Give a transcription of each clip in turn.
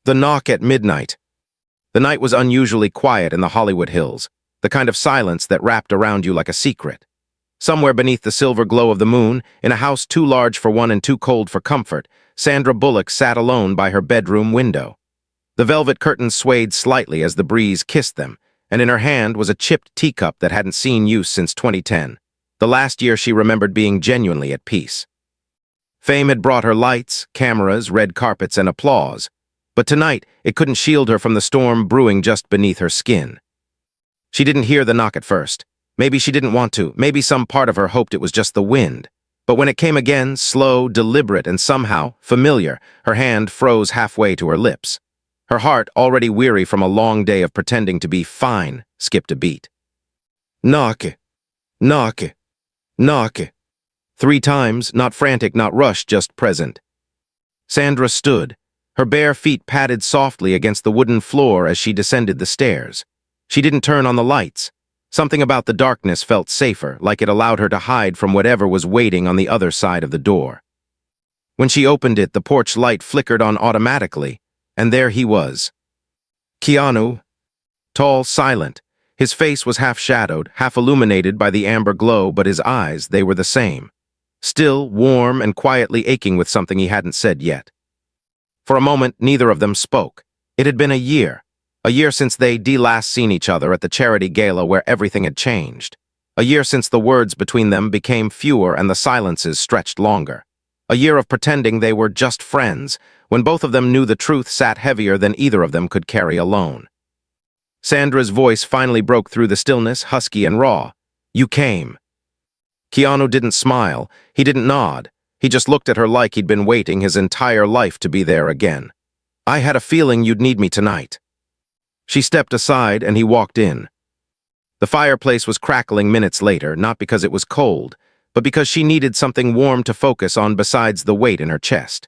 The knock at midnight. The night was unusually quiet in the Hollywood Hills, the kind of silence that wrapped around you like a secret. Somewhere beneath the silver glow of the moon, in a house too large for one and too cold for comfort, Sandra Bullock sat alone by her bedroom window. The velvet curtains swayed slightly as the breeze kissed them, and in her hand was a chipped teacup that hadn't seen use since 2010, the last year she remembered being genuinely at peace. Fame had brought her lights, cameras, red carpets, and applause, but tonight it couldn't shield her from the storm brewing just beneath her skin. She didn't hear the knock at first. Maybe she didn't want to. Maybe some part of her hoped it was just the wind. But when it came again, slow, deliberate, and somehow familiar, her hand froze halfway to her lips. Her heart, already weary from a long day of pretending to be fine, skipped a beat. Knock. Knock. Knock. 3 times, not frantic, not rushed, just present. Sandra stood. Her bare feet padded softly against the wooden floor as she descended the stairs. She didn't turn on the lights. Something about the darkness felt safer, like it allowed her to hide from whatever was waiting on the other side of the door. When she opened it, the porch light flickered on automatically, and there he was. Keanu. Tall, silent. His face was half shadowed, half illuminated by the amber glow, but his eyes, they were the same. Still, warm and quietly aching with something he hadn't said yet. For a moment, neither of them spoke. It had been a year since they'd last seen each other at the charity gala where everything had changed. A year since the words between them became fewer and the silences stretched longer. A year of pretending they were just friends, when both of them knew the truth sat heavier than either of them could carry alone. Sandra's voice finally broke through the stillness, husky and raw. You came. Keanu didn't smile. He didn't nod. He just looked at her like he'd been waiting his entire life to be there again. I had a feeling you'd need me tonight. She stepped aside and he walked in. The fireplace was crackling minutes later, not because it was cold, but because she needed something warm to focus on besides the weight in her chest.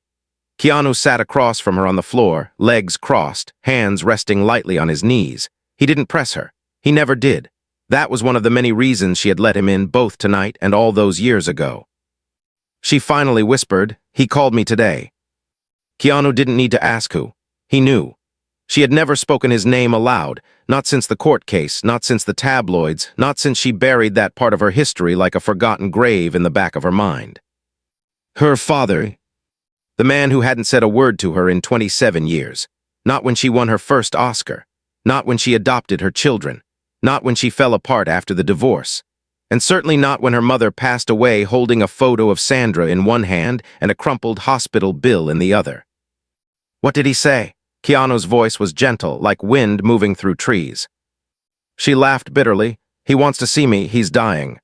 Keanu sat across from her on the floor, legs crossed, hands resting lightly on his knees. He didn't press her. He never did. That was one of the many reasons she had let him in both tonight and all those years ago. She finally whispered, he called me today. Keanu didn't need to ask who. He knew. She had never spoken his name aloud, not since the court case, not since the tabloids, not since she buried that part of her history like a forgotten grave in the back of her mind. Her father, the man who hadn't said a word to her in 27 years, not when she won her first Oscar, not when she adopted her children, not when she fell apart after the divorce, and certainly not when her mother passed away holding a photo of Sandra in one hand and a crumpled hospital bill in the other. What did he say? Keanu's voice was gentle, like wind moving through trees. She laughed bitterly. He wants to see me, he's dying.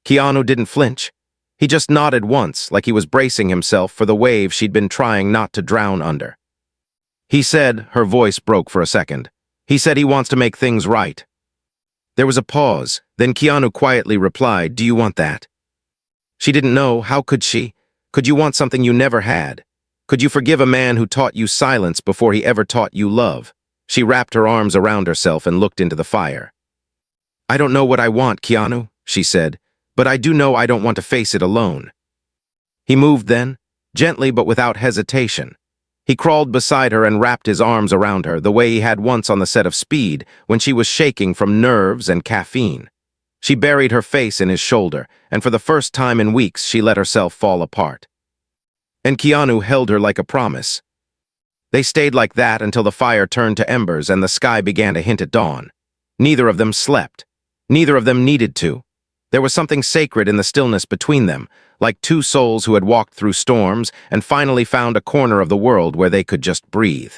Keanu didn't flinch. He just nodded once, like he was bracing himself for the wave she'd been trying not to drown under. He said, her voice broke for a second. He said he wants to make things right. There was a pause, then Keanu quietly replied, do you want that? She didn't know, how could she? Could you want something you never had? Could you forgive a man who taught you silence before he ever taught you love? She wrapped her arms around herself and looked into the fire. I don't know what I want, Keanu, she said, but I do know I don't want to face it alone. He moved then, gently but without hesitation. He crawled beside her and wrapped his arms around her, the way he had once on the set of Speed, when she was shaking from nerves and caffeine. She buried her face in his shoulder, and for the first time in weeks she let herself fall apart. And Keanu held her like a promise. They stayed like that until the fire turned to embers and the sky began to hint at dawn. Neither of them slept. Neither of them needed to. There was something sacred in the stillness between them, like two souls who had walked through storms and finally found a corner of the world where they could just breathe.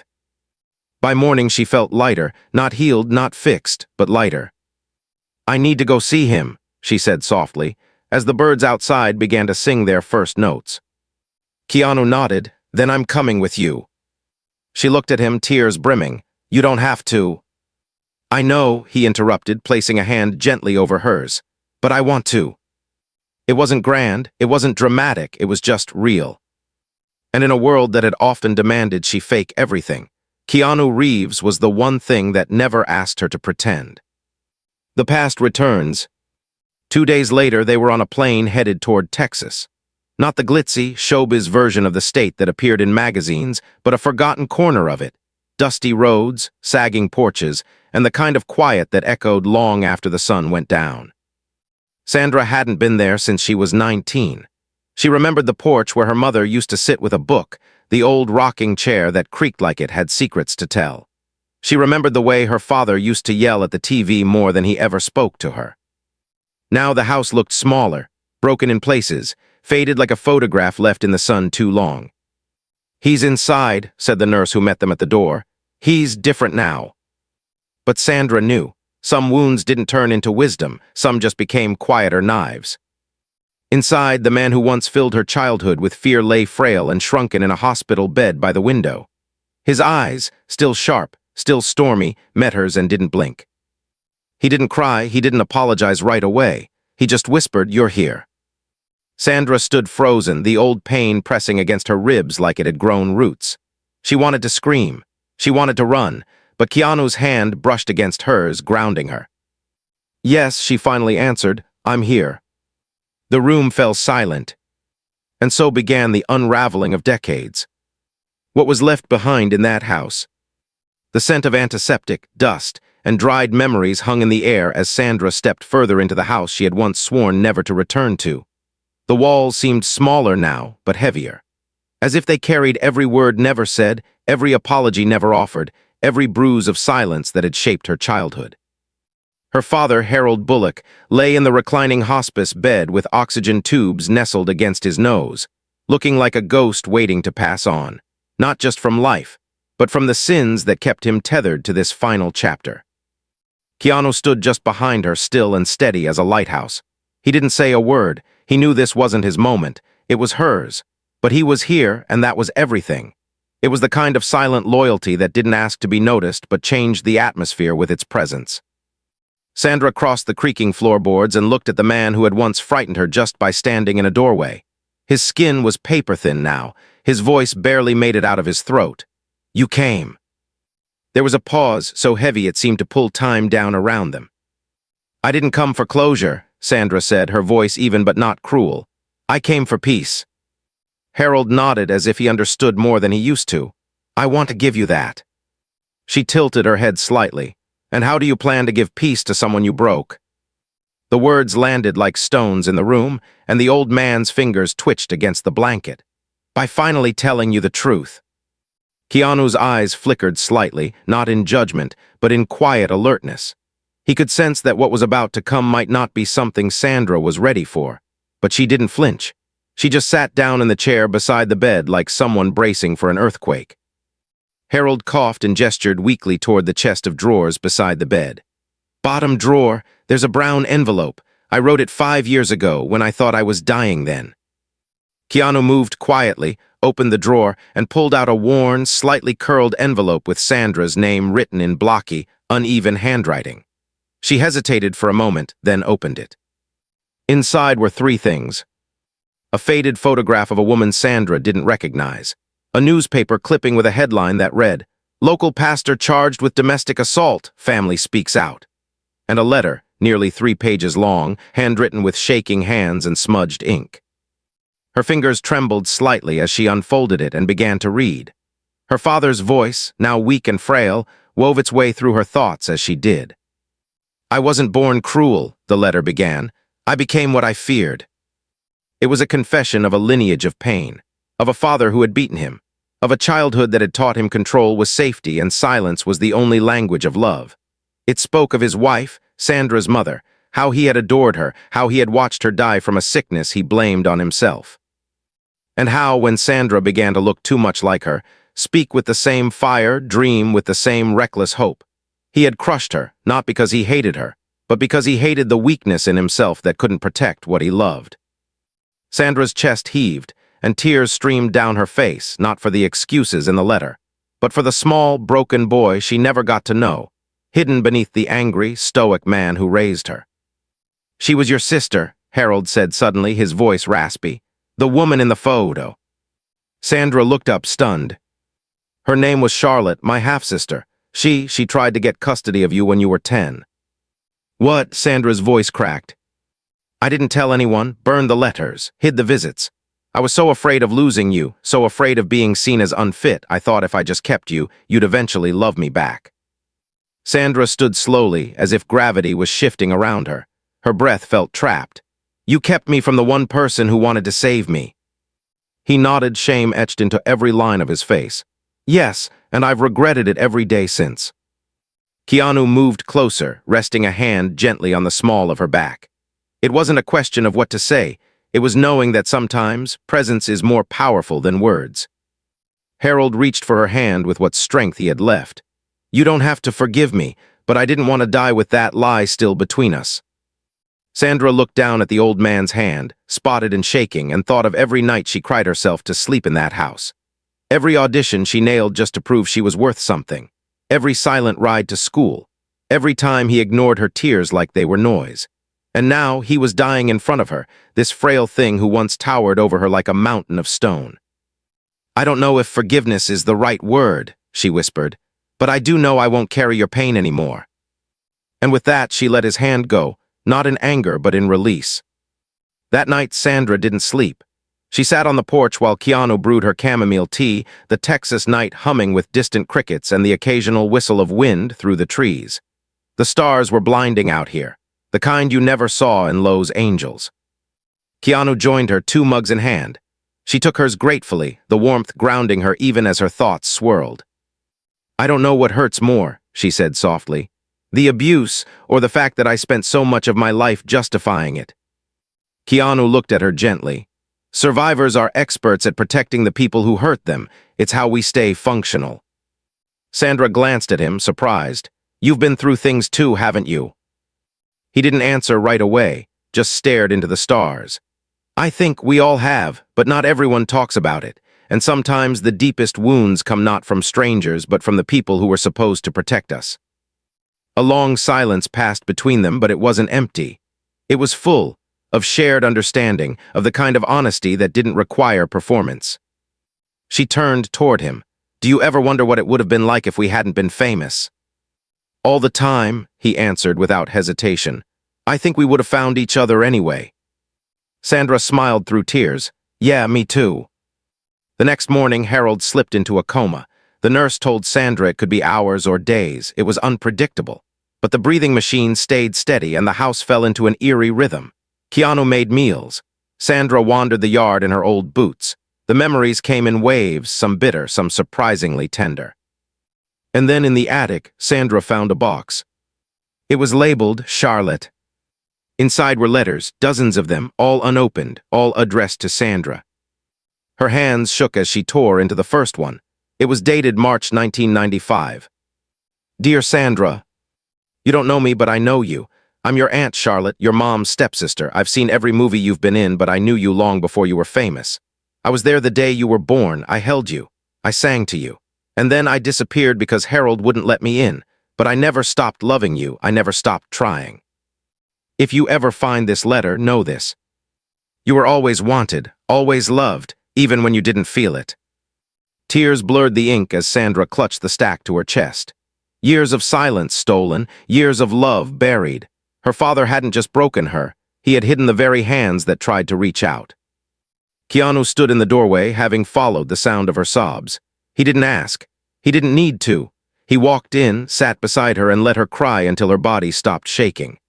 By morning she felt lighter, not healed, not fixed, but lighter. I need to go see him, she said softly, as the birds outside began to sing their first notes. Keanu nodded, then I'm coming with you. She looked at him, tears brimming. You don't have to. I know, he interrupted, placing a hand gently over hers. But I want to. It wasn't grand, it wasn't dramatic, it was just real. And in a world that had often demanded she fake everything, Keanu Reeves was the one thing that never asked her to pretend. The past returns. 2 days later, they were on a plane headed toward Texas. Not the glitzy, showbiz version of the state that appeared in magazines, but a forgotten corner of it, dusty roads, sagging porches, and the kind of quiet that echoed long after the sun went down. Sandra hadn't been there since she was 19. She remembered the porch where her mother used to sit with a book, the old rocking chair that creaked like it had secrets to tell. She remembered the way her father used to yell at the TV more than he ever spoke to her. Now the house looked smaller, broken in places, faded like a photograph left in the sun too long. "He's inside," said the nurse who met them at the door. "He's different now." But Sandra knew. Some wounds didn't turn into wisdom, some just became quieter knives. Inside, the man who once filled her childhood with fear lay frail and shrunken in a hospital bed by the window. His eyes, still sharp, still stormy, met hers and didn't blink. He didn't cry, he didn't apologize right away. He just whispered, "You're here." Sandra stood frozen, the old pain pressing against her ribs like it had grown roots. She wanted to scream. She wanted to run, but Keanu's hand brushed against hers, grounding her. "Yes," she finally answered, "I'm here." The room fell silent, and so began the unraveling of decades. What was left behind in that house? The scent of antiseptic, dust, and dried memories hung in the air as Sandra stepped further into the house she had once sworn never to return to. The walls seemed smaller now, but heavier, as if they carried every word never said, every apology never offered, every bruise of silence that had shaped her childhood. Her father, Harold Bullock, lay in the reclining hospice bed with oxygen tubes nestled against his nose, looking like a ghost waiting to pass on, not just from life, but from the sins that kept him tethered to this final chapter. Keanu stood just behind her, still and steady as a lighthouse. He didn't say a word. He knew this wasn't his moment. It was hers. But he was here, and that was everything. It was the kind of silent loyalty that didn't ask to be noticed but changed the atmosphere with its presence. Sandra crossed the creaking floorboards and looked at the man who had once frightened her just by standing in a doorway. His skin was paper-thin now. His voice barely made it out of his throat. "You came." There was a pause, so heavy it seemed to pull time down around them. "I didn't come for closure," Sandra said, her voice even but not cruel. "I came for peace." Harold nodded as if he understood more than he used to. "I want to give you that." She tilted her head slightly. "And how do you plan to give peace to someone you broke?" The words landed like stones in the room, and the old man's fingers twitched against the blanket. "By finally telling you the truth." Keanu's eyes flickered slightly, not in judgment, but in quiet alertness. He could sense that what was about to come might not be something Sandra was ready for, but she didn't flinch. She just sat down in the chair beside the bed like someone bracing for an earthquake. Harold coughed and gestured weakly toward the chest of drawers beside the bed. "Bottom drawer, there's a brown envelope. I wrote it 5 years ago when I thought I was dying then." Keanu moved quietly, opened the drawer, and pulled out a worn, slightly curled envelope with Sandra's name written in blocky, uneven handwriting. She hesitated for a moment, then opened it. Inside were 3 things. A faded photograph of a woman Sandra didn't recognize. A newspaper clipping with a headline that read, "Local pastor charged with domestic assault, family speaks out." And a letter, nearly 3 pages long, handwritten with shaking hands and smudged ink. Her fingers trembled slightly as she unfolded it and began to read. Her father's voice, now weak and frail, wove its way through her thoughts as she did. "I wasn't born cruel," the letter began. "I became what I feared." It was a confession of a lineage of pain, of a father who had beaten him, of a childhood that had taught him control was safety and silence was the only language of love. It spoke of his wife, Sandra's mother, how he had adored her, how he had watched her die from a sickness he blamed on himself. And how, when Sandra began to look too much like her, speak with the same fire, dream with the same reckless hope, he had crushed her, not because he hated her, but because he hated the weakness in himself that couldn't protect what he loved. Sandra's chest heaved, and tears streamed down her face, not for the excuses in the letter, but for the small, broken boy she never got to know, hidden beneath the angry, stoic man who raised her. "She was your sister," Harold said suddenly, his voice raspy. "The woman in the photo." Sandra looked up, stunned. "Her name was Charlotte, my half-sister. She tried to get custody of you when you were 10. "What?" Sandra's voice cracked. "I didn't tell anyone, burned the letters, hid the visits. I was so afraid of losing you, so afraid of being seen as unfit, I thought if I just kept you, you'd eventually love me back. Sandra stood slowly, as if gravity was shifting around her. Her breath felt trapped. You kept me from the one person who wanted to save me. He nodded, shame etched into every line of his face. Yes, and I've regretted it every day since. Keanu moved closer, resting a hand gently on the small of her back. It wasn't a question of what to say. It was knowing that sometimes presence is more powerful than words. Harold reached for her hand with what strength he had left. You don't have to forgive me, but I didn't want to die with that lie still between us. Sandra looked down at the old man's hand, spotted and shaking, and thought of every night she cried herself to sleep in that house. Every audition she nailed just to prove she was worth something. Every silent ride to school. Every time he ignored her tears like they were noise. And now he was dying in front of her, this frail thing who once towered over her like a mountain of stone. I don't know if forgiveness is the right word, she whispered, but I do know I won't carry your pain anymore. And with that, she let his hand go, not in anger but in release. That night, Sandra didn't sleep. She sat on the porch while Keanu brewed her chamomile tea, the Texas night humming with distant crickets and the occasional whistle of wind through the trees. The stars were blinding out here, the kind you never saw in Lowe's Angels. Keanu joined her, 2 mugs in hand. She took hers gratefully, the warmth grounding her even as her thoughts swirled. I don't know what hurts more, she said softly. The abuse, or the fact that I spent so much of my life justifying it. Keanu looked at her gently. Survivors are experts at protecting the people who hurt them. It's how we stay functional. Sandra glanced at him, surprised. You've been through things too, haven't you? He didn't answer right away, just stared into the stars. I think we all have, but not everyone talks about it. And sometimes the deepest wounds come not from strangers, but from the people who were supposed to protect us. A long silence passed between them, but it wasn't empty. It was full of shared understanding, of the kind of honesty that didn't require performance. She turned toward him. Do you ever wonder what it would have been like if we hadn't been famous? All the time, he answered without hesitation. I think we would have found each other anyway. Sandra smiled through tears. Yeah, me too. The next morning, Harold slipped into a coma. The nurse told Sandra it could be hours or days. It was unpredictable. But the breathing machine stayed steady and the house fell into an eerie rhythm. Keanu made meals. Sandra wandered the yard in her old boots. The memories came in waves, some bitter, some surprisingly tender. And then in the attic, Sandra found a box. It was labeled Charlotte. Inside were letters, dozens of them, all unopened, all addressed to Sandra. Her hands shook as she tore into the first one. It was dated March 1995. Dear Sandra, you don't know me, but I know you. I'm your Aunt Charlotte, your mom's stepsister. I've seen every movie you've been in, but I knew you long before you were famous. I was there the day you were born. I held you. I sang to you. And then I disappeared because Harold wouldn't let me in. But I never stopped loving you. I never stopped trying. If you ever find this letter, know this. You were always wanted, always loved, even when you didn't feel it. Tears blurred the ink as Sandra clutched the stack to her chest. Years of silence stolen, years of love buried. Her father hadn't just broken her, he had hidden the very hands that tried to reach out. Keanu stood in the doorway, having followed the sound of her sobs. He didn't ask. He didn't need to. He walked in, sat beside her, and let her cry until her body stopped shaking.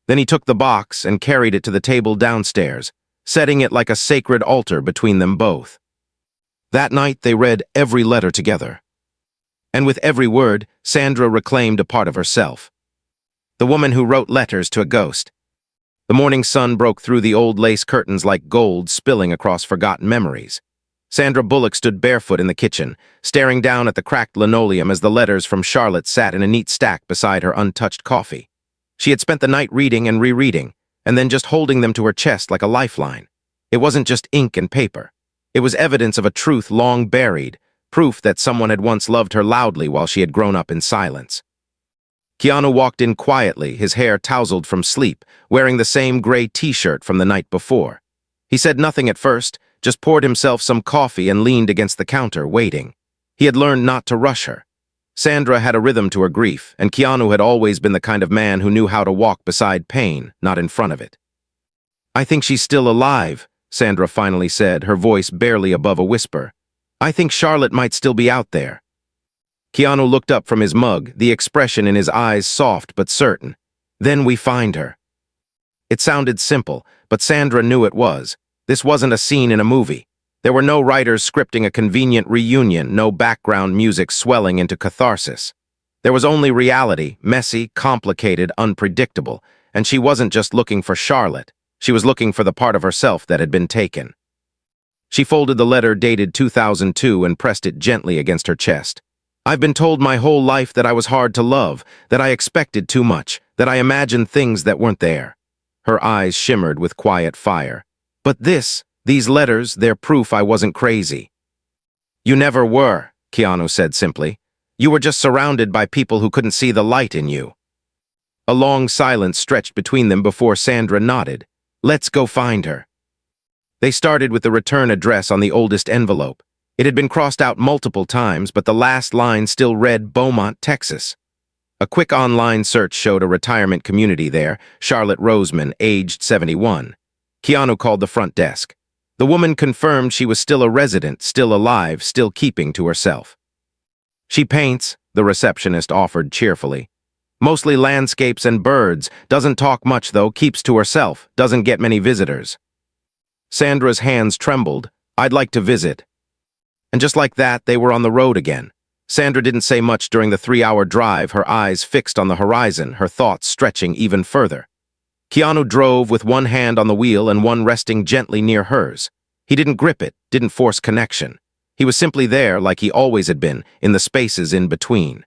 Then he took the box and carried it to the table downstairs, setting it like a sacred altar between them both. That night they read every letter together. And with every word, Sandra reclaimed a part of herself. The woman who wrote letters to a ghost. The morning sun broke through the old lace curtains like gold spilling across forgotten memories. Sandra Bullock stood barefoot in the kitchen, staring down at the cracked linoleum as the letters from Charlotte sat in a neat stack beside her untouched coffee. She had spent the night reading and rereading, and then just holding them to her chest like a lifeline. It wasn't just ink and paper. It was evidence of a truth long buried, proof that someone had once loved her loudly while she had grown up in silence. Keanu walked in quietly, his hair tousled from sleep, wearing the same gray t-shirt from the night before. He said nothing at first, just poured himself some coffee and leaned against the counter, waiting. He had learned not to rush her. Sandra had a rhythm to her grief, and Keanu had always been the kind of man who knew how to walk beside pain, not in front of it. I think she's still alive, Sandra finally said, her voice barely above a whisper. "I think Charlotte might still be out there." Keanu looked up from his mug, the expression in his eyes soft but certain. "Then we find her." It sounded simple, but Sandra knew it was. This wasn't a scene in a movie. There were no writers scripting a convenient reunion, no background music swelling into catharsis. There was only reality, messy, complicated, unpredictable, and she wasn't just looking for Charlotte. She was looking for the part of herself that had been taken. She folded the letter dated 2002 and pressed it gently against her chest. "I've been told my whole life that I was hard to love, that I expected too much, that I imagined things that weren't there." Her eyes shimmered with quiet fire. "But these letters, they're proof I wasn't crazy." "You never were," Keanu said simply. "You were just surrounded by people who couldn't see the light in you." A long silence stretched between them before Sandra nodded. "Let's go find her." They started with the return address on the oldest envelope. It had been crossed out multiple times, but the last line still read Beaumont, Texas. A quick online search showed a retirement community there, Charlotte Roseman, aged 71. Keanu called the front desk. The woman confirmed she was still a resident, still alive, still keeping to herself. "She paints," the receptionist offered cheerfully. "Mostly landscapes and birds, doesn't talk much though, keeps to herself, doesn't get many visitors." Sandra's hands trembled. "I'd like to visit." And just like that, they were on the road again. Sandra didn't say much during the 3-hour drive, her eyes fixed on the horizon, her thoughts stretching even further. Keanu drove with one hand on the wheel and one resting gently near hers. He didn't grip it, didn't force connection. He was simply there, like he always had been, in the spaces in between.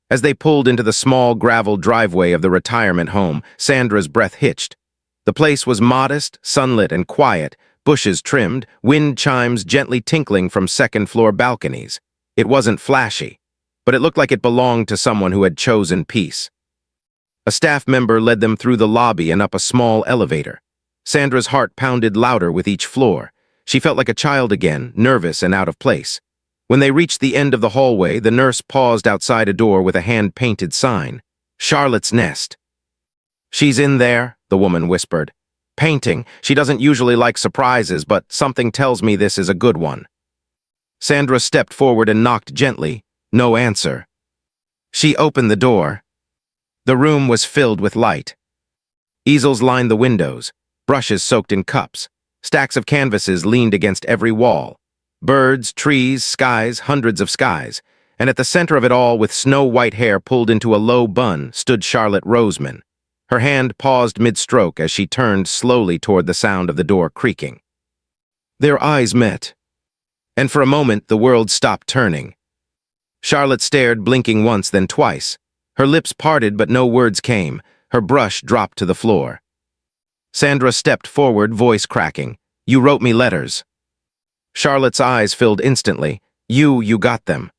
As they pulled into the small gravel driveway of the retirement home, Sandra's breath hitched. The place was modest, sunlit, and quiet, bushes trimmed, wind chimes gently tinkling from second-floor balconies. It wasn't flashy, but it looked like it belonged to someone who had chosen peace. A staff member led them through the lobby and up a small elevator. Sandra's heart pounded louder with each floor. She felt like a child again, nervous and out of place. When they reached the end of the hallway, the nurse paused outside a door with a hand-painted sign. "Charlotte's Nest." "She's in there," the woman whispered. "Painting. She doesn't usually like surprises, but something tells me this is a good one." Sandra stepped forward and knocked gently. No answer. She opened the door. The room was filled with light. Easels lined the windows, brushes soaked in cups. Stacks of canvases leaned against every wall. Birds, trees, skies, hundreds of skies. And at the center of it all, with snow-white hair pulled into a low bun, stood Charlotte Roseman. Her hand paused mid-stroke as she turned slowly toward the sound of the door creaking. Their eyes met. And for a moment, the world stopped turning. Charlotte stared, blinking once, then twice. Her lips parted, but no words came. Her brush dropped to the floor. Sandra stepped forward, voice cracking. "You wrote me letters." Charlotte's eyes filled instantly. You got them."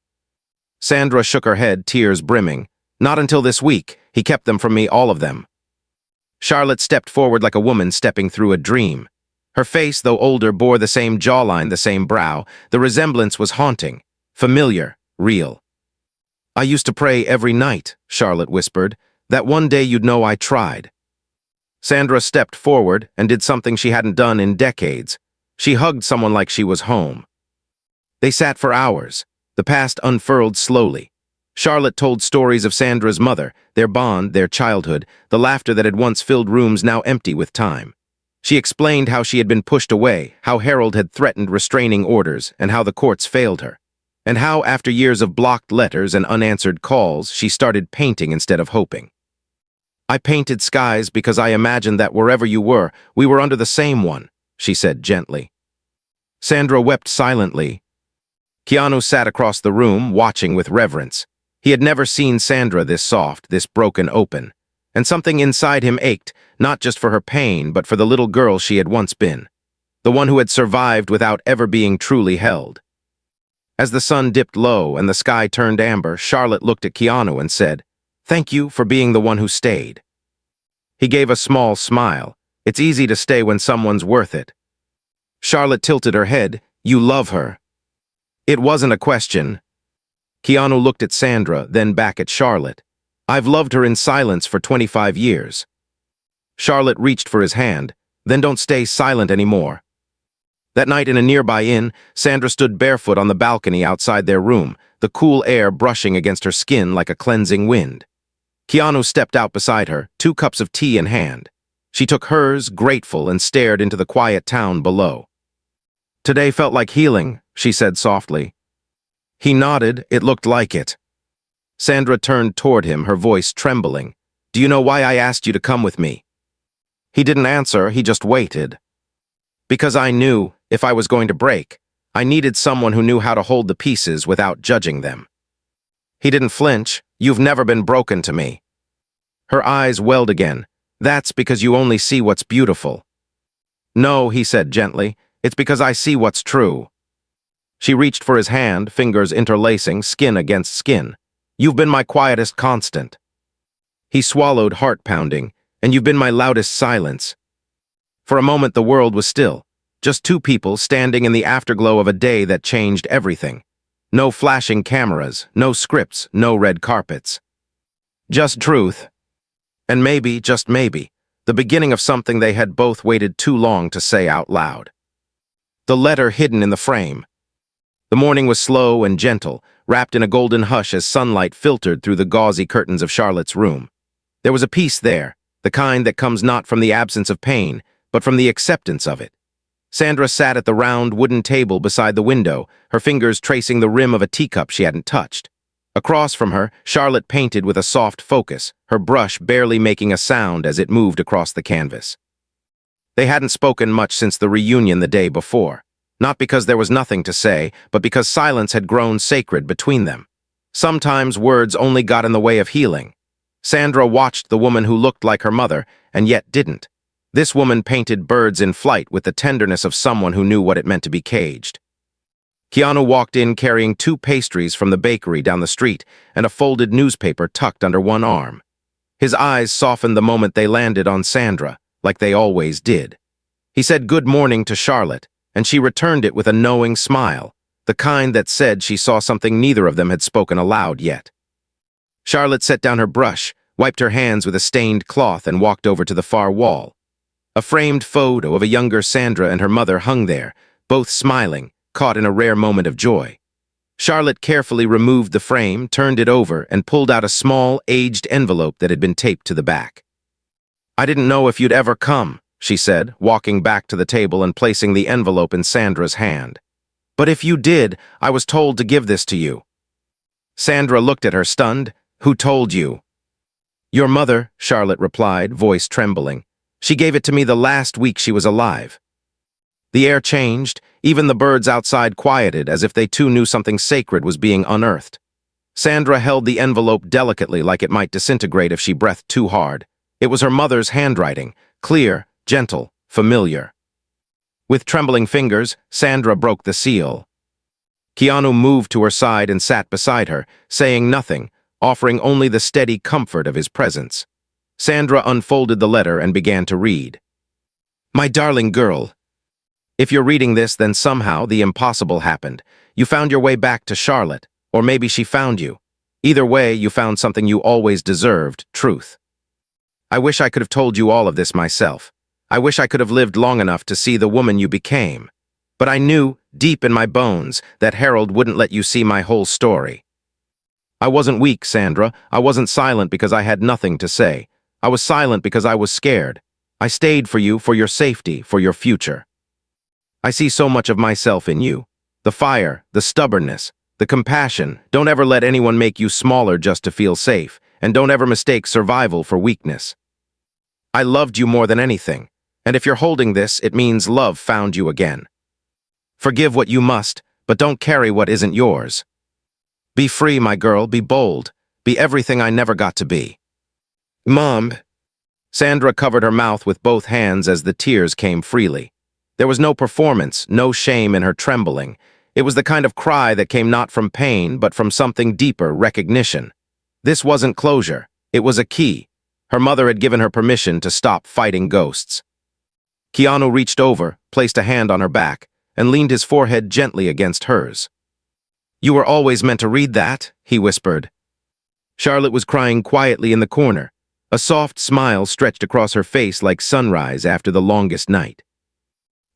Sandra shook her head, tears brimming. "Not until this week. He kept them from me, all of them." Charlotte stepped forward like a woman stepping through a dream. Her face, though older, bore the same jawline, the same brow. The resemblance was haunting, familiar, real. "I used to pray every night," Charlotte whispered, "that one day you'd know I tried." Sandra stepped forward and did something she hadn't done in decades. She hugged someone like she was home. They sat for hours. The past unfurled slowly. Charlotte told stories of Sandra's mother, their bond, their childhood, the laughter that had once filled rooms now empty with time. She explained how she had been pushed away, how Harold had threatened restraining orders, and how the courts failed her. And how, after years of blocked letters and unanswered calls, she started painting instead of hoping. "I painted skies because I imagined that wherever you were, we were under the same one," she said gently. Sandra wept silently. Keanu sat across the room, watching with reverence. He had never seen Sandra this soft, this broken open. And something inside him ached, not just for her pain, but for the little girl she had once been. The one who had survived without ever being truly held. As the sun dipped low and the sky turned amber, Charlotte looked at Keanu and said, "Thank you for being the one who stayed." He gave a small smile. It's easy to stay when someone's worth it. Charlotte tilted her head. "You love her." It wasn't a question. Keanu looked at Sandra, then back at Charlotte. "I've loved her in silence for 25 years. Charlotte reached for his hand. "Then don't stay silent anymore. That night in a nearby inn, Sandra stood barefoot on the balcony outside their room, the cool air brushing against her skin like a cleansing wind. Keanu stepped out beside her, 2 cups of tea in hand. She took hers, grateful, and stared into the quiet town below. "Today felt like healing," she said softly. He nodded. It looked like it. Sandra turned toward him, her voice trembling. "Do you know why I asked you to come with me?" He didn't answer, he just waited. "Because I knew, if I was going to break, I needed someone who knew how to hold the pieces without judging them." He didn't flinch. "You've never been broken to me." Her eyes welled again. "That's because you only see what's beautiful." "No," he said gently. "It's because I see what's true." She reached for his hand, fingers interlacing, skin against skin. "You've been my quietest constant." He swallowed, heart pounding. "And you've been my loudest silence." For a moment the world was still. Just 2 people standing in the afterglow of a day that changed everything. No flashing cameras, no scripts, no red carpets. Just truth. And maybe, just maybe, the beginning of something they had both waited too long to say out loud. The letter hidden in the frame. The morning was slow and gentle, wrapped in a golden hush as sunlight filtered through the gauzy curtains of Charlotte's room. There was a peace there, the kind that comes not from the absence of pain, but from the acceptance of it. Sandra sat at the round wooden table beside the window, her fingers tracing the rim of a teacup she hadn't touched. Across from her, Charlotte painted with a soft focus, her brush barely making a sound as it moved across the canvas. They hadn't spoken much since the reunion the day before, not because there was nothing to say, but because silence had grown sacred between them. Sometimes words only got in the way of healing. Sandra watched the woman who looked like her mother, and yet didn't. This woman painted birds in flight with the tenderness of someone who knew what it meant to be caged. Keanu walked in carrying 2 pastries from the bakery down the street and a folded newspaper tucked under one arm. His eyes softened the moment they landed on Sandra, like they always did. He said good morning to Charlotte, and she returned it with a knowing smile, the kind that said she saw something neither of them had spoken aloud yet. Charlotte set down her brush, wiped her hands with a stained cloth, and walked over to the far wall. A framed photo of a younger Sandra and her mother hung there, both smiling, caught in a rare moment of joy. Charlotte carefully removed the frame, turned it over, and pulled out a small, aged envelope that had been taped to the back. "I didn't know if you'd ever come," she said, walking back to the table and placing the envelope in Sandra's hand. "But if you did, I was told to give this to you." Sandra looked at her, stunned. "Who told you?" "Your mother," Charlotte replied, voice trembling. "She gave it to me the last week she was alive." The air changed, even the birds outside quieted as if they too knew something sacred was being unearthed. Sandra held the envelope delicately like it might disintegrate if she breathed too hard. It was her mother's handwriting, clear, gentle, familiar. With trembling fingers, Sandra broke the seal. Keanu moved to her side and sat beside her, saying nothing, offering only the steady comfort of his presence. Sandra unfolded the letter and began to read. "My darling girl, if you're reading this, then somehow the impossible happened. You found your way back to Charlotte, or maybe she found you. Either way, you found something you always deserved, truth. I wish I could have told you all of this myself. I wish I could have lived long enough to see the woman you became. But I knew, deep in my bones, that Harold wouldn't let you see my whole story. I wasn't weak, Sandra. I wasn't silent because I had nothing to say. I was silent because I was scared. I stayed for you, for your safety, for your future. I see so much of myself in you. The fire, the stubbornness, the compassion. Don't ever let anyone make you smaller just to feel safe, and don't ever mistake survival for weakness. I loved you more than anything, and if you're holding this, it means love found you again. Forgive what you must, but don't carry what isn't yours. Be free, my girl, be bold, be everything I never got to be." "Mom." Sandra covered her mouth with both hands as the tears came freely. There was no performance, no shame in her trembling. It was the kind of cry that came not from pain, but from something deeper, recognition. This wasn't closure. It was a key. Her mother had given her permission to stop fighting ghosts. Keanu reached over, placed a hand on her back, and leaned his forehead gently against hers. "You were always meant to read that," he whispered. Charlotte was crying quietly in the corner. A soft smile stretched across her face like sunrise after the longest night.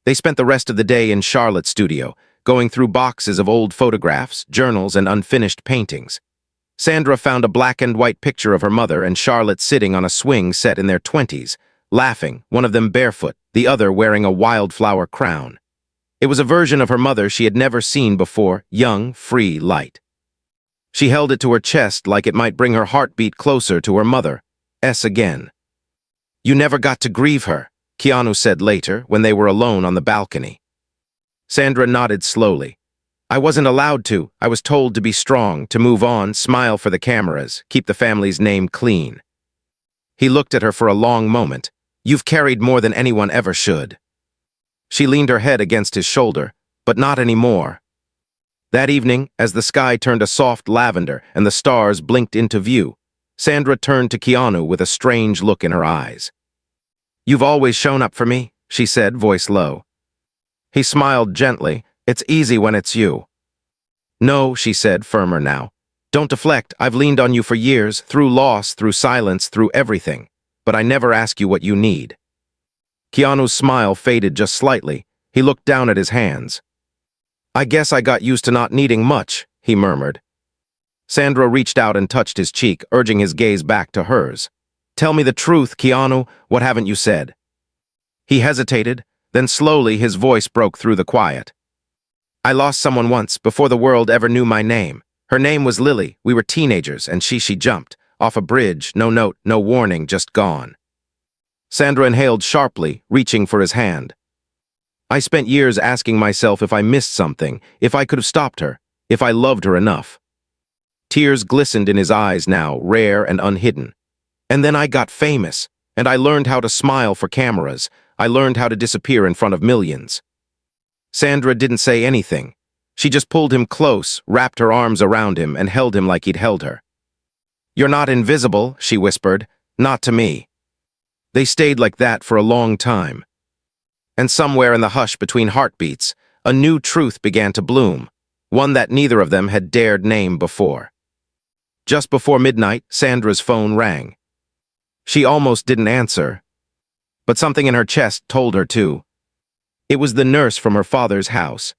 They spent the rest of the day in Charlotte's studio, going through boxes of old photographs, journals, and unfinished paintings. Sandra found a black and white picture of her mother and Charlotte sitting on a swing set in their 20s, laughing, one of them barefoot, the other wearing a wildflower crown. It was a version of her mother she had never seen before, young, free, light. She held it to her chest like it might bring her heartbeat closer to her mother. Again. "You never got to grieve her," Keanu said later when they were alone on the balcony. Sandra nodded slowly. "I wasn't allowed to. I was told to be strong, to move on, smile for the cameras, keep the family's name clean." He looked at her for a long moment. "You've carried more than anyone ever should." She leaned her head against his shoulder, "But not anymore." That evening, as the sky turned a soft lavender and the stars blinked into view, Sandra turned to Keanu with a strange look in her eyes. "You've always shown up for me," she said, voice low. He smiled gently. "It's easy when it's you." "No," she said, firmer now. "Don't deflect. I've leaned on you for years, through loss, through silence, through everything. But I never ask you what you need." Keanu's smile faded just slightly. He looked down at his hands. "I guess I got used to not needing much," he murmured. Sandra reached out and touched his cheek, urging his gaze back to hers. "Tell me the truth, Keanu. What haven't you said?" He hesitated, then slowly his voice broke through the quiet. "I lost someone once, before the world ever knew my name. Her name was Lily. We were teenagers, and she jumped. Off a bridge, no note, no warning, just gone." Sandra inhaled sharply, reaching for his hand. "I spent years asking myself if I missed something, if I could have stopped her, if I loved her enough." Tears glistened in his eyes now, rare and unhidden. "And then I got famous, and I learned how to smile for cameras. I learned how to disappear in front of millions." Sandra didn't say anything. She just pulled him close, wrapped her arms around him, and held him like he'd held her. "You're not invisible," she whispered. "Not to me." They stayed like that for a long time. And somewhere in the hush between heartbeats, a new truth began to bloom, one that neither of them had dared name before. Just before midnight, Sandra's phone rang. She almost didn't answer, but something in her chest told her to. It was the nurse from her father's house.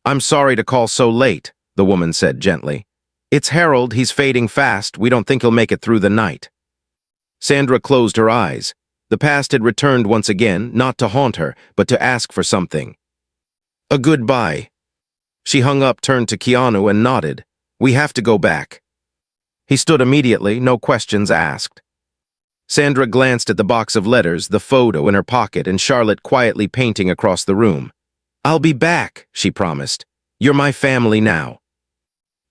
"I'm sorry to call so late," the woman said gently. "It's Harold. He's fading fast. We don't think he'll make it through the night." Sandra closed her eyes. The past had returned once again, not to haunt her, but to ask for something. "A goodbye." She hung up, turned to Keanu, and nodded. "We have to go back." He stood immediately, no questions asked. Sandra glanced at the box of letters, the photo in her pocket, and Charlotte quietly painting across the room. "I'll be back," she promised. "You're my family now."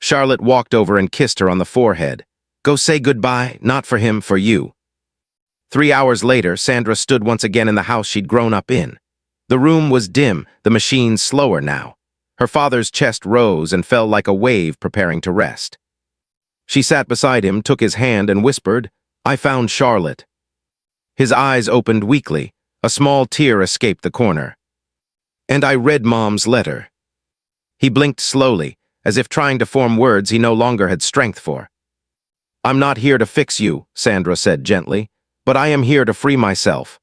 Charlotte walked over and kissed her on the forehead. "Go say goodbye, not for him, for you." 3 hours later, Sandra stood once again in the house she'd grown up in. The room was dim, the machines slower now. Her father's chest rose and fell like a wave preparing to rest. She sat beside him, took his hand, and whispered, "I found Charlotte." His eyes opened weakly. A small tear escaped the corner. "And I read Mom's letter." He blinked slowly, as if trying to form words he no longer had strength for. "I'm not here to fix you," Sandra said gently, "but I am here to free myself."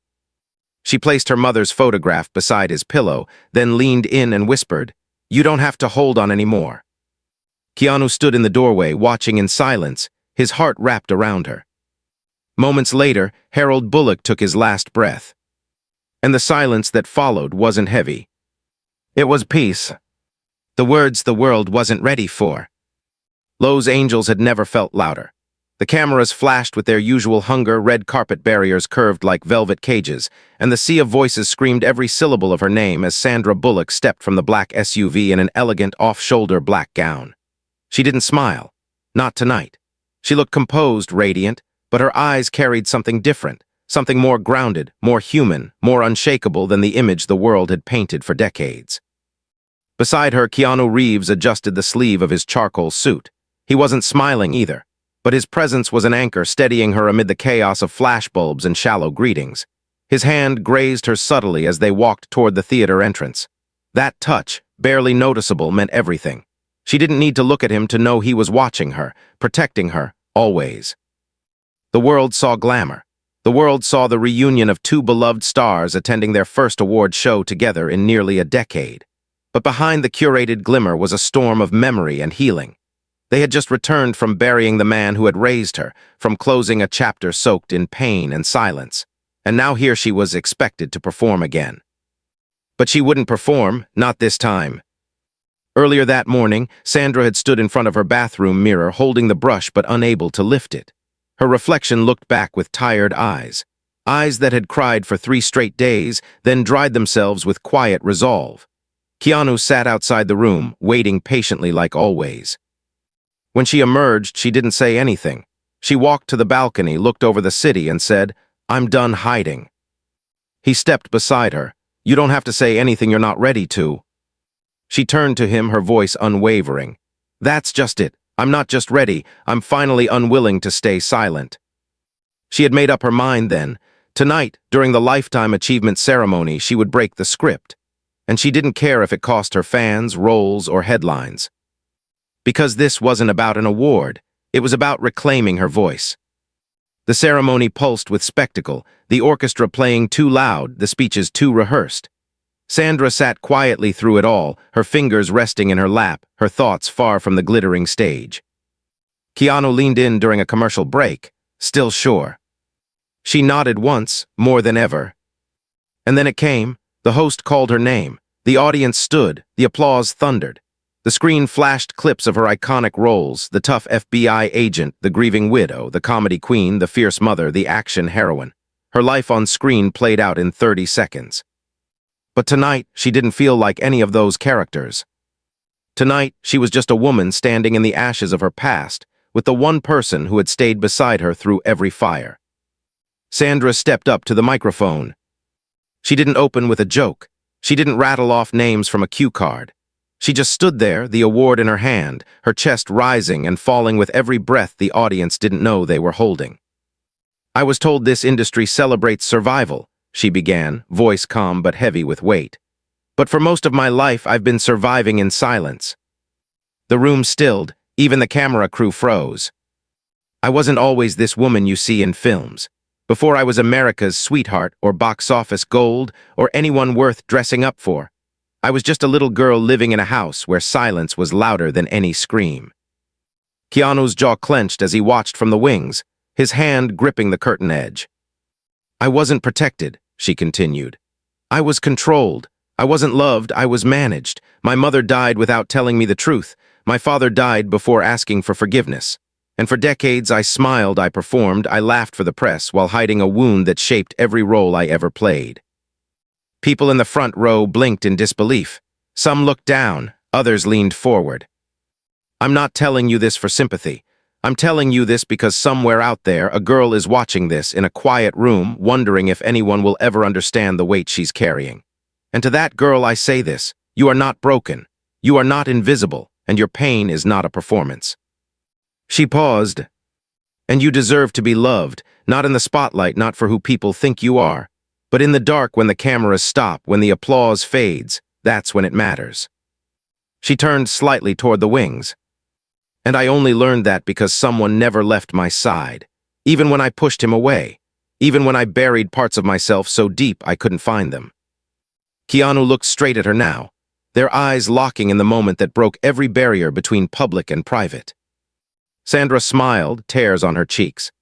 She placed her mother's photograph beside his pillow, then leaned in and whispered, "You don't have to hold on anymore." Keanu stood in the doorway, watching in silence, his heart wrapped around her. Moments later, Harold Bullock took his last breath. And the silence that followed wasn't heavy. It was peace. The words the world wasn't ready for. Lowe's angels had never felt louder. The cameras flashed with their usual hunger, red carpet barriers curved like velvet cages, and the sea of voices screamed every syllable of her name as Sandra Bullock stepped from the black SUV in an elegant off-shoulder black gown. She didn't smile. Not tonight. She looked composed, radiant, but her eyes carried something different, something more grounded, more human, more unshakable than the image the world had painted for decades. Beside her, Keanu Reeves adjusted the sleeve of his charcoal suit. He wasn't smiling either, but his presence was an anchor steadying her amid the chaos of flashbulbs and shallow greetings. His hand grazed her subtly as they walked toward the theater entrance. That touch, barely noticeable, meant everything. She didn't need to look at him to know he was watching her, protecting her, always. The world saw glamour. The world saw the reunion of two beloved stars attending their first award show together in nearly a decade. But behind the curated glimmer was a storm of memory and healing. They had just returned from burying the man who had raised her, from closing a chapter soaked in pain and silence. And now here she was expected to perform again. But she wouldn't perform, not this time. Earlier that morning, Sandra had stood in front of her bathroom mirror holding the brush but unable to lift it. Her reflection looked back with tired eyes that had cried for 3 straight days, then dried themselves with quiet resolve. Keanu sat outside the room, waiting patiently like always. When she emerged, she didn't say anything. She walked to the balcony, looked over the city, and said, "I'm done hiding." He stepped beside her. "You don't have to say anything you're not ready to." She turned to him, her voice unwavering. "That's just it. I'm not just ready, I'm finally unwilling to stay silent." She had made up her mind then. Tonight, during the Lifetime Achievement ceremony, she would break the script. And she didn't care if it cost her fans, roles, or headlines. Because this wasn't about an award, it was about reclaiming her voice. The ceremony pulsed with spectacle, the orchestra playing too loud, the speeches too rehearsed. Sandra sat quietly through it all, her fingers resting in her lap, her thoughts far from the glittering stage. Keanu leaned in during a commercial break, still sure. She nodded once, more than ever. And then it came. The host called her name. The audience stood, the applause thundered. The screen flashed clips of her iconic roles, the tough FBI agent, the grieving widow, the comedy queen, the fierce mother, the action heroine. Her life on screen played out in 30 seconds. But tonight, she didn't feel like any of those characters. Tonight, she was just a woman standing in the ashes of her past, with the one person who had stayed beside her through every fire. Sandra stepped up to the microphone. She didn't open with a joke. She didn't rattle off names from a cue card. She just stood there, the award in her hand, her chest rising and falling with every breath the audience didn't know they were holding. "I was told this industry celebrates survival," she began, voice calm but heavy with weight. "But for most of my life, I've been surviving in silence." The room stilled, even the camera crew froze. "I wasn't always this woman you see in films. Before I was America's sweetheart or box office gold or anyone worth dressing up for. I was just a little girl living in a house where silence was louder than any scream." Keanu's jaw clenched as he watched from the wings, his hand gripping the curtain edge. "I wasn't protected," she continued. "I was controlled. I wasn't loved, I was managed. My mother died without telling me the truth. My father died before asking for forgiveness. And for decades I smiled, I performed, I laughed for the press while hiding a wound that shaped every role I ever played." People in the front row blinked in disbelief. Some looked down, others leaned forward. "I'm not telling you this for sympathy. I'm telling you this because somewhere out there, a girl is watching this in a quiet room, wondering if anyone will ever understand the weight she's carrying. And to that girl I say this, you are not broken, you are not invisible, and your pain is not a performance." She paused. "And you deserve to be loved, not in the spotlight, not for who people think you are, but in the dark when the cameras stop, when the applause fades, that's when it matters." She turned slightly toward the wings. "And I only learned that because someone never left my side, even when I pushed him away, even when I buried parts of myself so deep I couldn't find them." Keanu looked straight at her now, their eyes locking in the moment that broke every barrier between public and private. Sandra smiled, tears on her cheeks.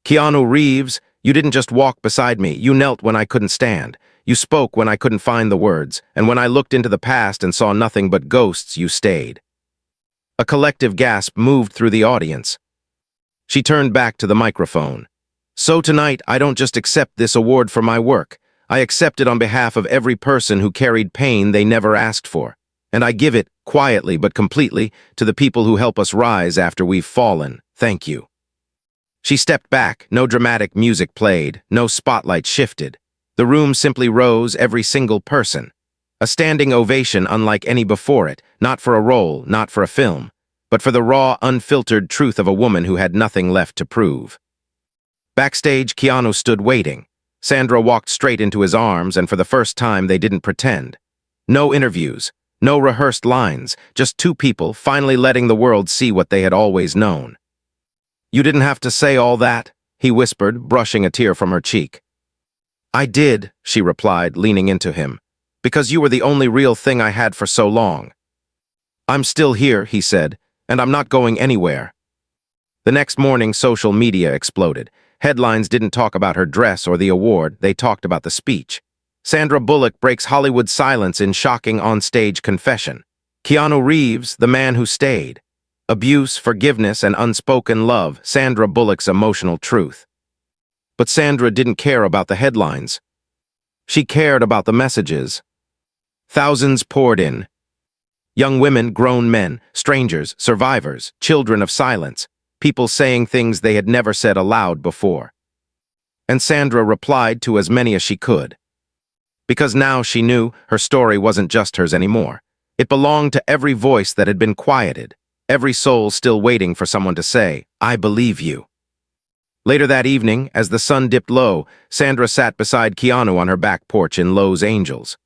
"Keanu Reeves, you didn't just walk beside me, you knelt when I couldn't stand. You spoke when I couldn't find the words, and when I looked into the past and saw nothing but ghosts, you stayed." A collective gasp moved through the audience. She turned back to the microphone. "So tonight, I don't just accept this award for my work. I accept it on behalf of every person who carried pain they never asked for. And I give it, quietly but completely, to the people who help us rise after we've fallen. Thank you." She stepped back, no dramatic music played, no spotlight shifted. The room simply rose, every single person. A standing ovation unlike any before it, not for a role, not for a film, but for the raw, unfiltered truth of a woman who had nothing left to prove. Backstage, Keanu stood waiting. Sandra walked straight into his arms, and for the first time they didn't pretend. No interviews, no rehearsed lines, just two people finally letting the world see what they had always known. "You didn't have to say all that," he whispered, brushing a tear from her cheek. I did, she replied, leaning into him, because you were the only real thing I had for so long. I'm still here, he said, and I'm not going anywhere. The next morning, social media exploded. Headlines didn't talk about her dress or the award, they talked about the speech. Sandra Bullock breaks Hollywood silence in shocking on-stage confession. Keanu Reeves, the man who stayed. Abuse, forgiveness, and unspoken love, Sandra Bullock's emotional truth. But Sandra didn't care about the headlines. She cared about the messages. Thousands poured in. Young women, grown men, strangers, survivors, children of silence, people saying things they had never said aloud before. And Sandra replied to as many as she could. Because now she knew her story wasn't just hers anymore. It belonged to every voice that had been quieted, every soul still waiting for someone to say, I believe you. Later that evening, as the sun dipped low, Sandra sat beside Keanu on her back porch in Lowe's Angels.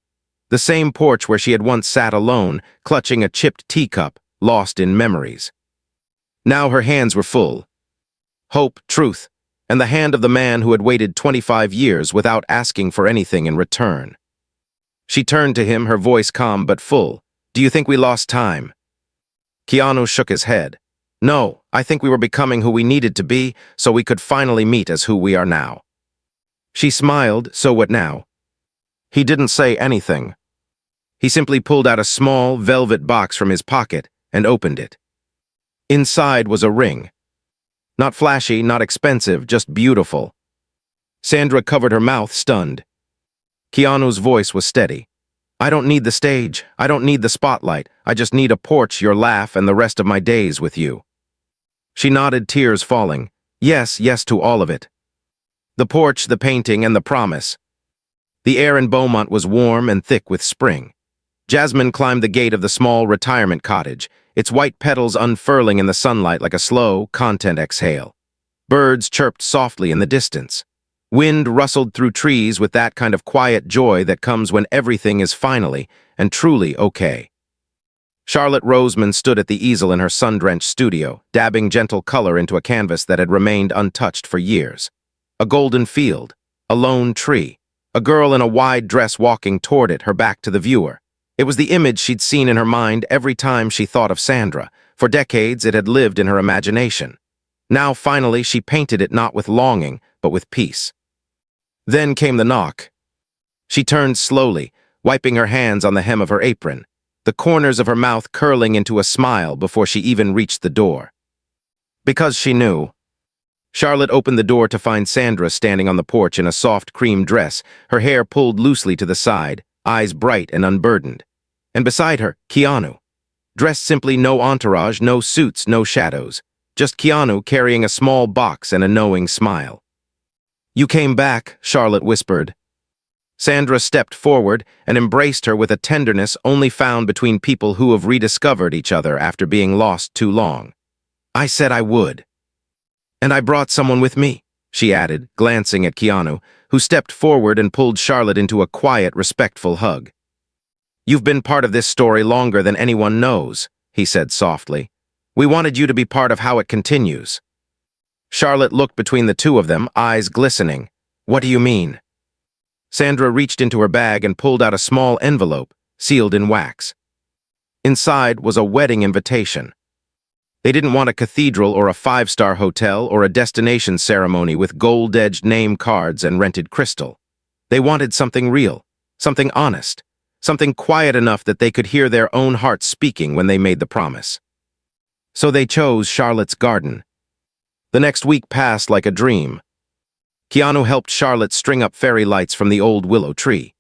The same porch where she had once sat alone, clutching a chipped teacup, lost in memories. Now her hands were full. Hope, truth, and the hand of the man who had waited 25 years without asking for anything in return. She turned to him, her voice calm but full. Do you think we lost time? Keanu shook his head. No, I think we were becoming who we needed to be so we could finally meet as who we are now. She smiled, so what now? He didn't say anything. He simply pulled out a small, velvet box from his pocket and opened it. Inside was a ring. Not flashy, not expensive, just beautiful. Sandra covered her mouth, stunned. Keanu's voice was steady. I don't need the stage, I don't need the spotlight, I just need a porch, your laugh, and the rest of my days with you. She nodded, tears falling. Yes, yes to all of it. The porch, the painting, and the promise. The air in Beaumont was warm and thick with spring. Jasmine climbed the gate of the small retirement cottage, its white petals unfurling in the sunlight like a slow, content exhale. Birds chirped softly in the distance. Wind rustled through trees with that kind of quiet joy that comes when everything is finally and truly okay. Charlotte Roseman stood at the easel in her sun-drenched studio, dabbing gentle color into a canvas that had remained untouched for years. A golden field, a lone tree, a girl in a wide dress walking toward it, her back to the viewer. It was the image she'd seen in her mind every time she thought of Sandra. For decades, it had lived in her imagination. Now, finally, she painted it not with longing, but with peace. Then came the knock. She turned slowly, wiping her hands on the hem of her apron, the corners of her mouth curling into a smile before she even reached the door. Because she knew. Charlotte opened the door to find Sandra standing on the porch in a soft cream dress, her hair pulled loosely to the side, eyes bright and unburdened. And beside her, Keanu. Dressed simply, no entourage, no suits, no shadows. Just Keanu carrying a small box and a knowing smile. You came back, Charlotte whispered. Sandra stepped forward and embraced her with a tenderness only found between people who have rediscovered each other after being lost too long. I said I would. And I brought someone with me, she added, glancing at Keanu, who stepped forward and pulled Charlotte into a quiet, respectful hug. You've been part of this story longer than anyone knows, he said softly. We wanted you to be part of how it continues. Charlotte looked between the two of them, eyes glistening. What do you mean? Sandra reached into her bag and pulled out a small envelope, sealed in wax. Inside was a wedding invitation. They didn't want a cathedral or a five-star hotel or a destination ceremony with gold-edged name cards and rented crystal. They wanted something real, something honest, something quiet enough that they could hear their own hearts speaking when they made the promise. So they chose Charlotte's garden. The next week passed like a dream. Keanu helped Charlotte string up fairy lights from the old willow tree.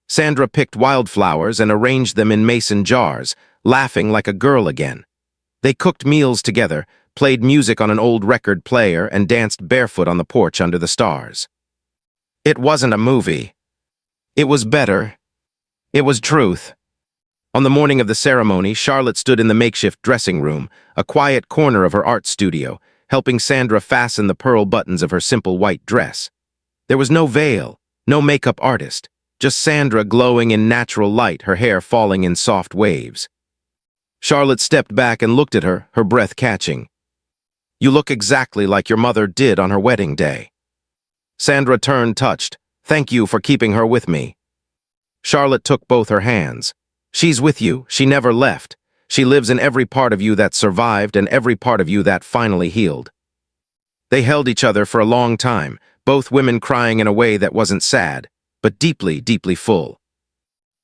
Sandra picked wildflowers and arranged them in mason jars, laughing like a girl again. They cooked meals together, played music on an old record player, and danced barefoot on the porch under the stars. It wasn't a movie. It was better. It was truth. On the morning of the ceremony, Charlotte stood in the makeshift dressing room, a quiet corner of her art studio, helping Sandra fasten the pearl buttons of her simple white dress. There was no veil, no makeup artist, just Sandra glowing in natural light, her hair falling in soft waves. Charlotte stepped back and looked at her, her breath catching. You look exactly like your mother did on her wedding day." Sandra turned touched. "Thank you for keeping her with me." Charlotte took both her hands. "She's with you. She never left. She lives in every part of you that survived and every part of you that finally healed." They held each other for a long time, both women crying in a way that wasn't sad, but deeply, deeply full.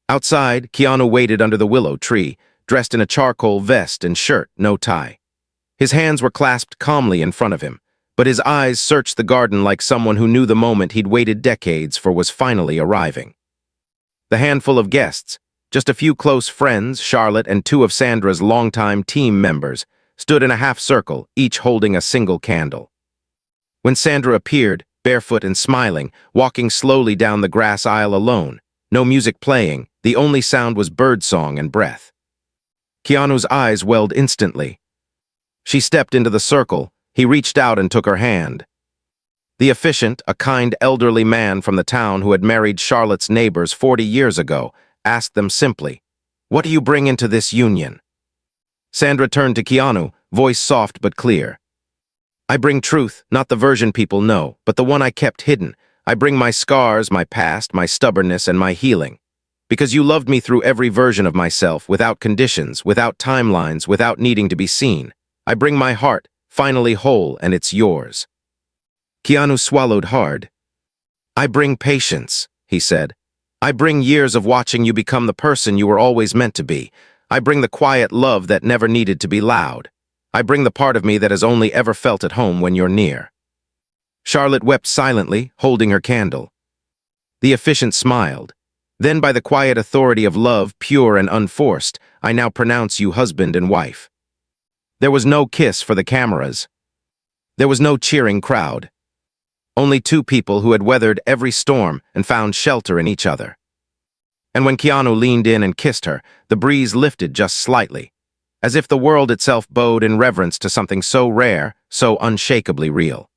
Outside, Keanu waited under the willow tree, dressed in a charcoal vest and shirt, no tie. His hands were clasped calmly in front of him, but his eyes searched the garden like someone who knew the moment he'd waited decades for was finally arriving. The handful of guests, just a few close friends, Charlotte and two of Sandra's longtime team members, stood in a half circle, each holding a single candle. When Sandra appeared, barefoot and smiling, walking slowly down the grass aisle alone, no music playing, the only sound was birdsong and breath. Keanu's eyes welled instantly. She stepped into the circle. He reached out and took her hand. The officiant, a kind elderly man from the town who had married Charlotte's neighbors 40 years ago, asked them simply, "What do you bring into this union?" Sandra turned to Keanu, voice soft but clear. "I bring truth, not the version people know, but the one I kept hidden. I bring my scars, my past, my stubbornness, and my healing. Because you loved me through every version of myself, without conditions, without timelines, without needing to be seen. I bring my heart, finally whole, and it's yours." Keanu swallowed hard. "I bring patience," he said. "I bring years of watching you become the person you were always meant to be. I bring the quiet love that never needed to be loud. I bring the part of me that has only ever felt at home when you're near." Charlotte wept silently, holding her candle. The officiant smiled. "Then by the quiet authority of love, pure and unforced, I now pronounce you husband and wife." There was no kiss for the cameras. There was no cheering crowd. Only two people who had weathered every storm and found shelter in each other. And when Keanu leaned in and kissed her, the breeze lifted just slightly, as if the world itself bowed in reverence to something so rare, so unshakably real.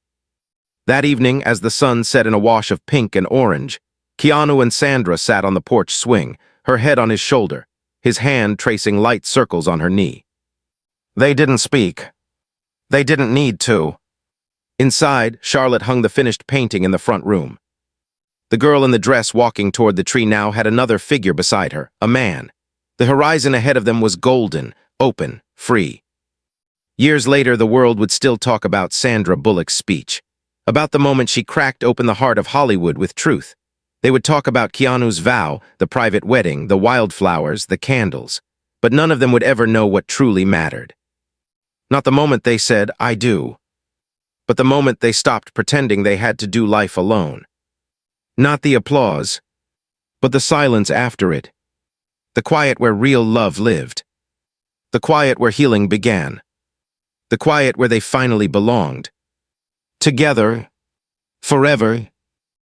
That evening, as the sun set in a wash of pink and orange, Keanu and Sandra sat on the porch swing, her head on his shoulder, his hand tracing light circles on her knee. They didn't speak. They didn't need to. Inside, Charlotte hung the finished painting in the front room. The girl in the dress walking toward the tree now had another figure beside her, a man. The horizon ahead of them was golden, open, free. Years later, the world would still talk about Sandra Bullock's speech, about the moment she cracked open the heart of Hollywood with truth. They would talk about Keanu's vow, the private wedding, the wildflowers, the candles, but none of them would ever know what truly mattered. Not the moment they said, "I do," but the moment they stopped pretending they had to do life alone. Not the applause, but the silence after it. The quiet where real love lived. The quiet where healing began. The quiet where they finally belonged. Together, forever.